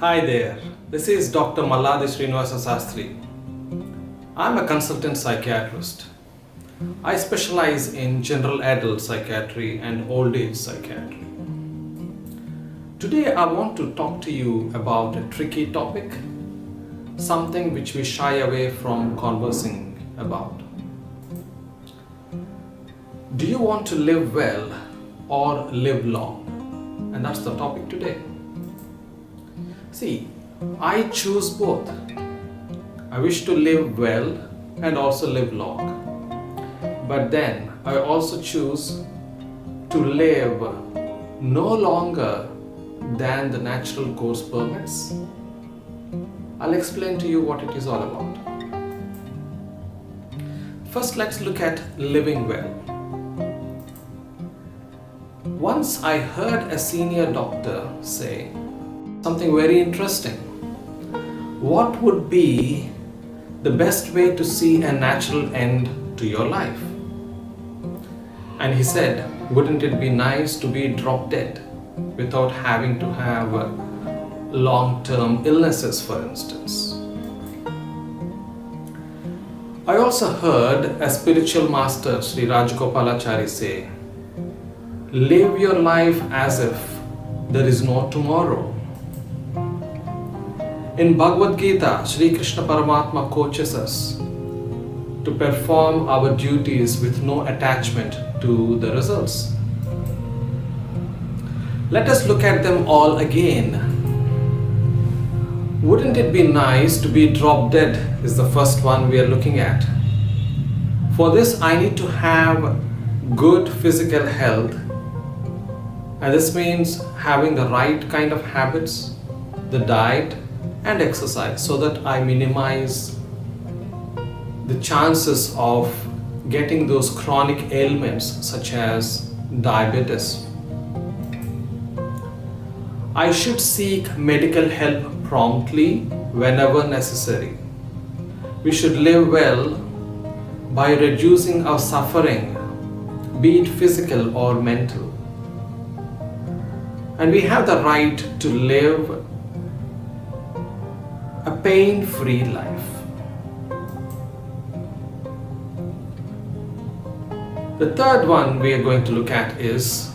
Hi there, this is Dr. Malladi Srinivasa Sastry. I'm a consultant psychiatrist. I specialize in general adult psychiatry and old age psychiatry. Today I want to talk to you about a tricky topic, something which we shy away from conversing about. Do you want to live well or live long? And that's the topic today. See, I choose both. I wish to live well and also live long. But then I also choose to live no longer than the natural course permits. I'll explain to you what it is all about. First, let's look at living well. Once I heard a senior doctor say something very interesting. What would be the best way to see a natural end to your life? And he said, wouldn't it be nice to be drop dead without having to have long-term illnesses, for instance? I also heard a spiritual master, Sri Rajagopalachari, say, live your life as if there is no tomorrow. In Bhagavad Gita, Sri Krishna Paramatma coaches us to perform our duties with no attachment to the results. Let us look at them all again. Wouldn't it be nice to be drop dead is the first one we are looking at. For this, I need to have good physical health, and this means having the right kind of habits, the diet, and exercise, so that I minimize the chances of getting those chronic ailments such as diabetes. I should seek medical help promptly whenever necessary. We should live well by reducing our suffering, be it physical or mental. And we have the right to live a pain-free life. The third one we are going to look at is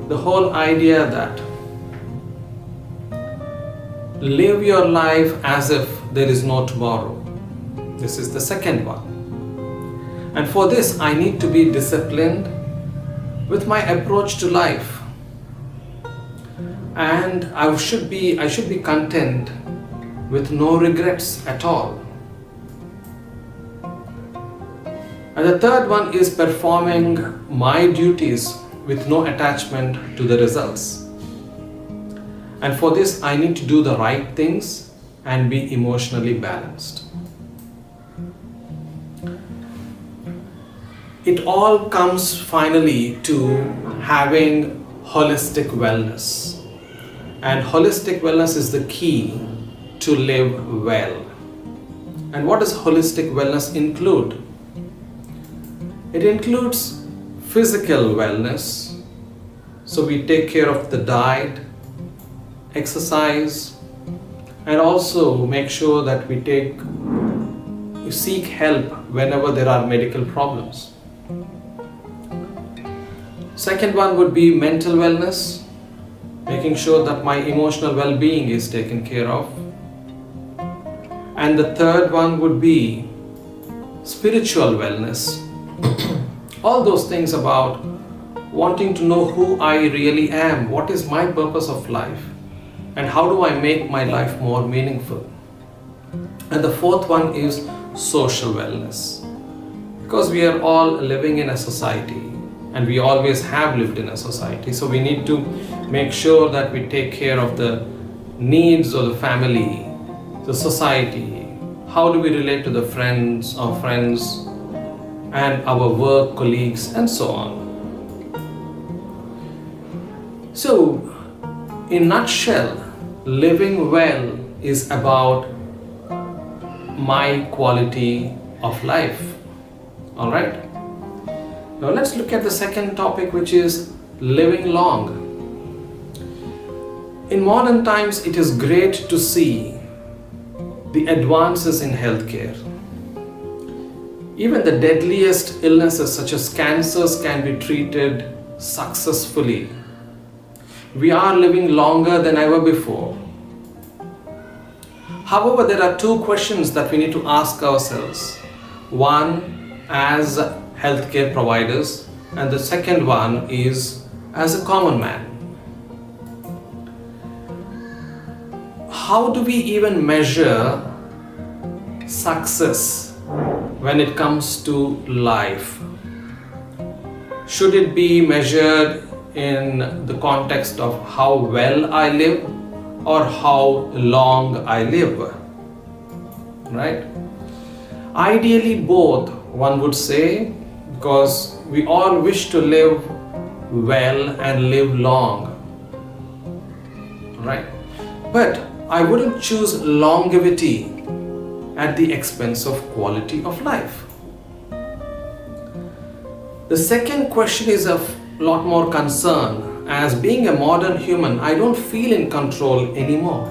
the whole idea that live your life as if there is no tomorrow. This is the second one. And for this, I need to be disciplined with my approach to life. And I should be content with no regrets at all. And the third one is performing my duties with no attachment to the results. And for this, I need to do the right things and be emotionally balanced. It all comes finally to having holistic wellness. And holistic wellness is the key to live well. And what does holistic wellness include? It includes physical wellness. So we take care of the diet, exercise, and also make sure that we seek help whenever there are medical problems. Second one would be mental wellness, making sure that my emotional well-being is taken care of. And the third one would be spiritual wellness. All those things about wanting to know who I really am, what is my purpose of life, and how do I make my life more meaningful. And the fourth one is social wellness. Because we are all living in a society, and we always have lived in a society, so we need to make sure that we take care of the needs of the family, the society. How do we relate to the friends and our work colleagues, and so on. So, in a nutshell, living well is about my quality of life. All right. Now let's look at the second topic, which is living long. In modern times, it is great to see the advances in healthcare. Even the deadliest illnesses such as cancers can be treated successfully. We are living longer than ever before. However, there are two questions that we need to ask ourselves. One, as healthcare providers, and the second one is as a common man. How do we even measure success when it comes to life? Should it be measured in the context of how well I live or how long I live? Right? Ideally, both, one would say, because we all wish to live well and live long. Right? But I wouldn't choose longevity at the expense of quality of life. The second question is of lot more concern. As being a modern human, I don't feel in control anymore.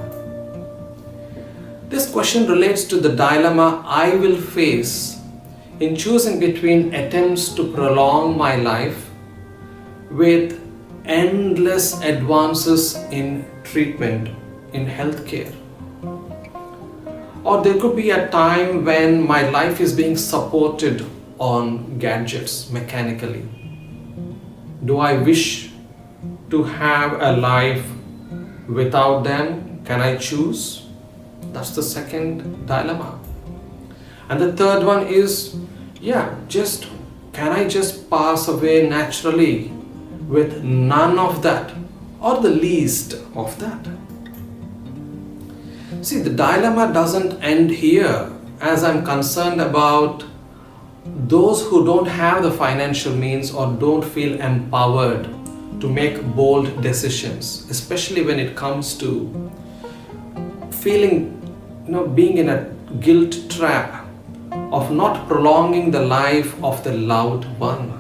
This question relates to the dilemma I will face in choosing between attempts to prolong my life with endless advances in treatment in healthcare. Or there could be a time when my life is being supported on gadgets mechanically. Do I wish to have a life without them? Can I choose? That's the second dilemma. And the third one is, can I just pass away naturally with none of that or the least of that? See, the dilemma doesn't end here, as I'm concerned about those who don't have the financial means or don't feel empowered to make bold decisions, especially when it comes to feeling, being in a guilt trap of not prolonging the life of the loved one.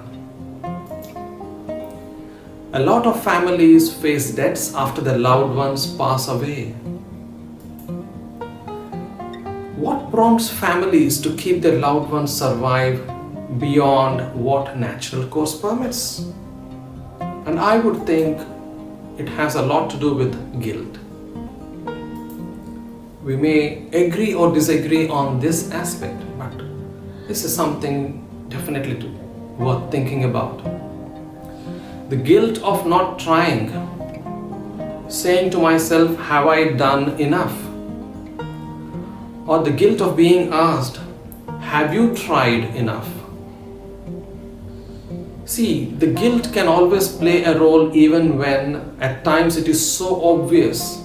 A lot of families face deaths after their loved ones pass away. What prompts families to keep their loved ones survive beyond what natural course permits? And I would think it has a lot to do with guilt. We may agree or disagree on this aspect, but this is something definitely worth thinking about. The guilt of not trying, saying to myself, have I done enough? Or the guilt of being asked, have you tried enough? See, the guilt can always play a role even when at times it is so obvious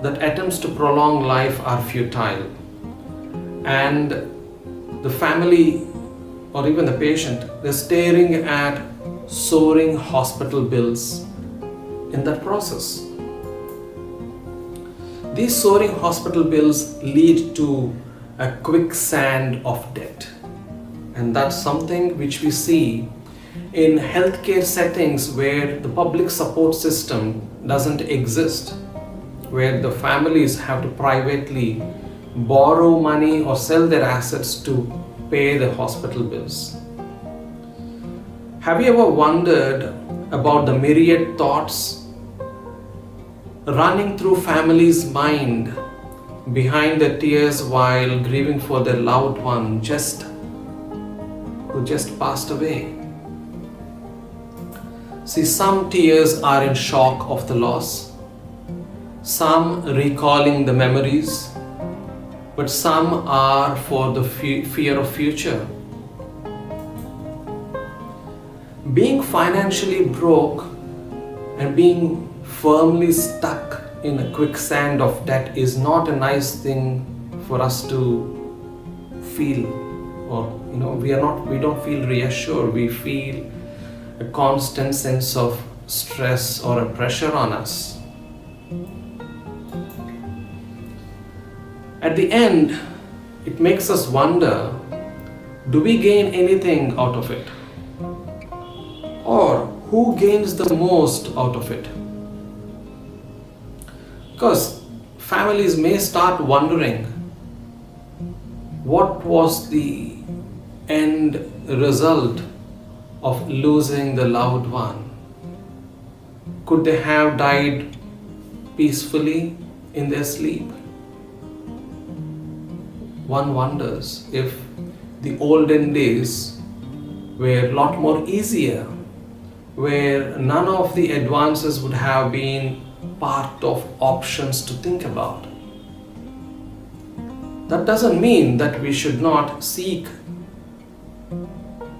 that attempts to prolong life are futile. And the family or even the patient, they're staring at soaring hospital bills in that process. These soaring hospital bills lead to a quicksand of debt. And that's something which we see in healthcare settings where the public support system doesn't exist, where the families have to privately borrow money or sell their assets to pay the hospital bills. Have you ever wondered about the myriad thoughts running through families' mind behind the tears while grieving for their loved one who just passed away? See, some tears are in shock of the loss, some recalling the memories, but some are for the fear of future. Being financially broke and being firmly stuck in a quicksand of debt is not a nice thing for us to feel, or we don't feel reassured. We feel a constant sense of stress or a pressure on us. At the end, it makes us wonder, do we gain anything out of it? Or who gains the most out of it? Because families may start wondering what was the end result of losing the loved one. Could they have died peacefully in their sleep? One wonders if the olden days were a lot more easier, where none of the advances would have been part of options to think about. That doesn't mean that we should not seek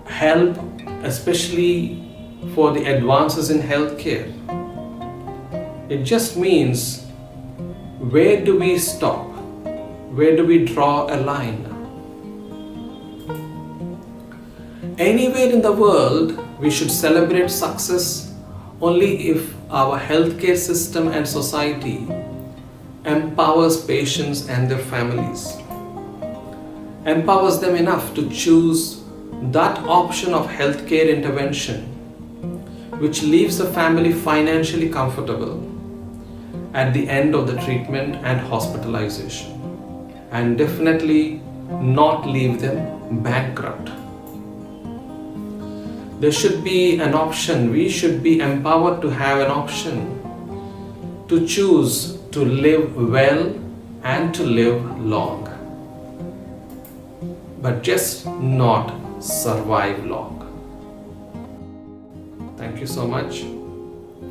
help, especially for the advances in healthcare. It just means, where do we stop? Where do we draw a line? Anywhere in the world, we should celebrate success only if our healthcare system and society empowers patients and their families, empowers them enough to choose that option of healthcare intervention which leaves the family financially comfortable at the end of the treatment and hospitalization, and definitely not leave them bankrupt. There should be an option, we should be empowered to have an option to choose to live well and to live long, but just not survive long. Thank you so much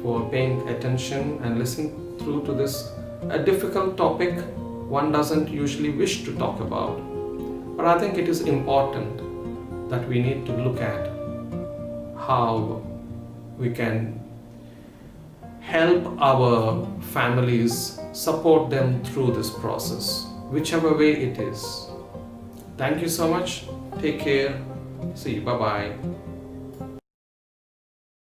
for paying attention and listening through to this a difficult topic one doesn't usually wish to talk about. But I think it is important that we need to look at how we can help our families, support them through this process, whichever way it is. Thank you so much. Take care. See you. Bye-bye.